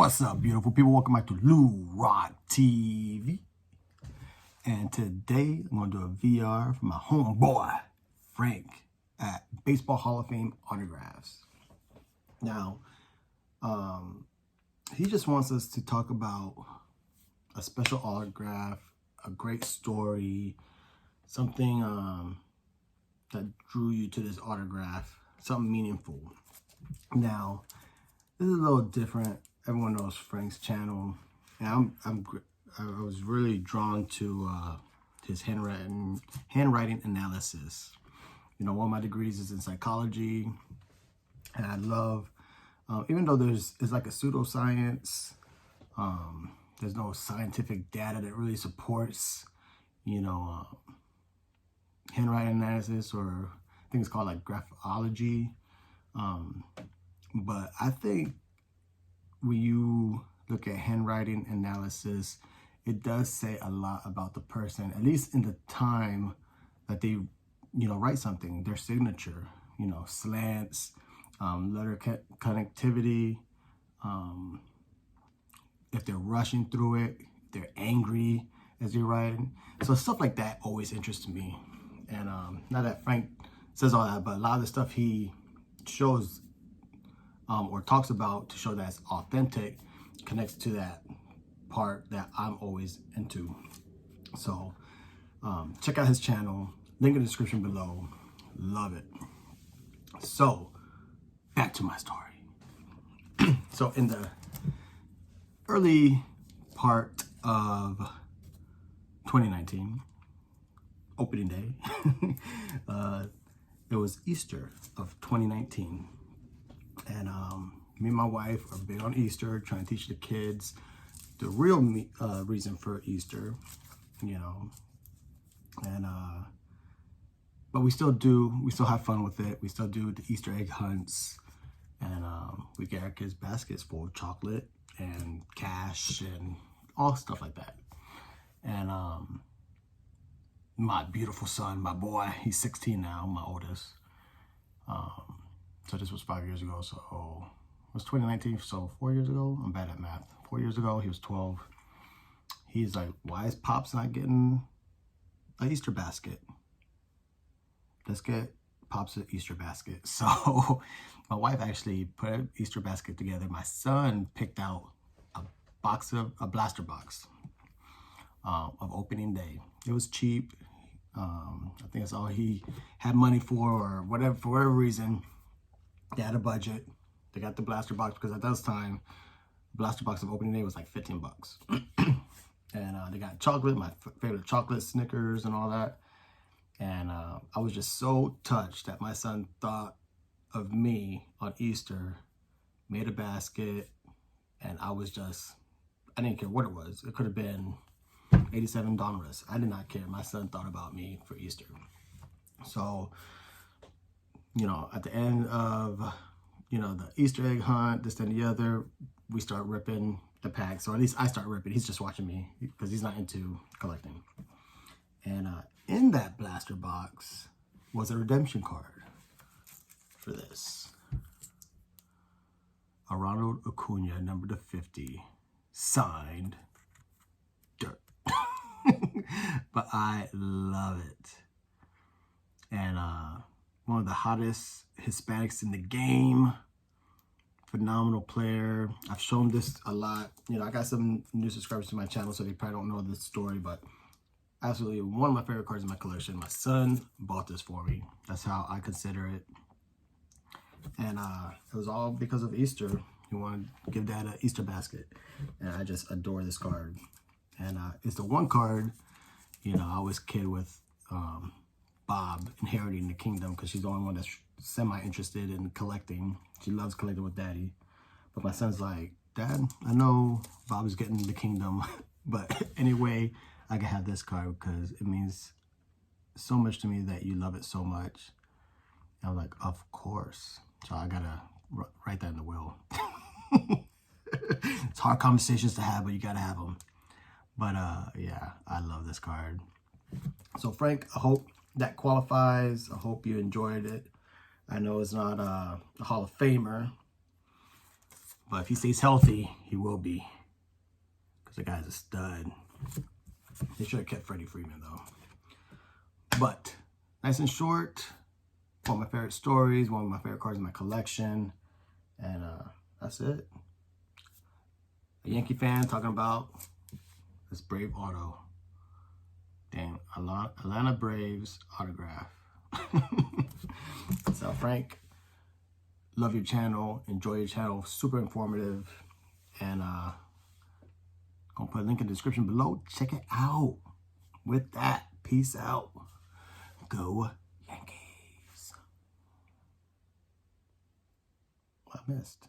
What's up, beautiful people? Welcome back to Lou Rock TV. And today I'm going to do a VR for my homeboy, Frank, at Baseball Hall of Fame autographs. Now, he just wants us to talk about a special autograph, a great story, something that drew you to this autograph, something meaningful. Now, this is a little different. Everyone knows Frank's channel, and I was really drawn to his handwriting analysis. You know, one of my degrees is in psychology, and I love, even though it's like a pseudoscience, there's no scientific data that really supports, you know, handwriting analysis, or I think it's called like graphology. But I think when you look at handwriting analysis, it does say a lot about the person, at least in the time that they, write something, their signature, slants, letter connectivity, if they're rushing through it, if they're angry as they're writing. So stuff like that always interests me. And not that Frank says all that, but a lot of the stuff he shows or talks about to show that it's authentic connects to that part that I'm always into. So check out his channel, link in the description below. Love it. So back to my story. So in the early part of 2019, opening day, it was Easter of 2019. And me and my wife are big on Easter, trying to teach the kids the real reason for Easter, and but we still have fun with it. We still do the Easter egg hunts, and we get our kids baskets full of chocolate and cash and all stuff like that. And my beautiful son, my boy, he's 16 now, my oldest. So this was 5 years ago, so it was 2019, so 4 years ago. I'm bad at math. 4 years ago, he was 12. He's like, why is Pops not getting an Easter basket? Let's get Pops an Easter basket. So my wife actually put an Easter basket together. My son picked out a blaster box of opening day. It was cheap. I think that's all he had money for, or whatever, for whatever reason. They had a budget. They got the blaster box because at that time, blaster box of opening day was like 15 bucks. And they got chocolate, my favorite chocolate, Snickers and all that. And I was just so touched that my son thought of me on Easter, made a basket, and I didn't care what it was. It could have been 87 dollars. I did not care. My son thought about me for Easter. So, at the end of, the Easter egg hunt, this and the other, we start ripping the packs. So at least I start ripping. He's just watching me because he's not into collecting. And in that blaster box was a redemption card for this. A Ronald Acuna, number 50, signed Dirt. But I love it. And one of the hottest Hispanics in the game, phenomenal player. I've shown this a lot. I got some new subscribers to my channel, so they probably don't know this story, but absolutely one of my favorite cards in my collection. My son bought this for me. That's how I consider it. And it was all because of Easter. He wanted to give Dad an Easter basket, and I just adore this card. And it's the one card, I was kid with Bob inheriting the kingdom, because she's the only one that's semi-interested in collecting. She loves collecting with Daddy. But my son's like, Dad, I know Bob is getting the kingdom, but anyway, I can have this card because it means so much to me that you love it so much. And I'm like, of course. So I gotta write that in the will. It's hard conversations to have, but you gotta have them. But yeah, I love this card. So Frank, I hope that qualifies. I hope you enjoyed it. I know it's not a Hall of Famer, But if he stays healthy, he will be. Because the guy's a stud. They should have kept Freddie Freeman, though. But, nice and short. One of my favorite stories. One of my favorite cards in my collection. And that's it. A Yankee fan talking about this Brave auto. Damn, Atlanta Braves autograph. So, Frank, love your channel. Enjoy your channel. Super informative. And gonna put a link in the description below. Check it out. With that, peace out. Go Yankees. I missed.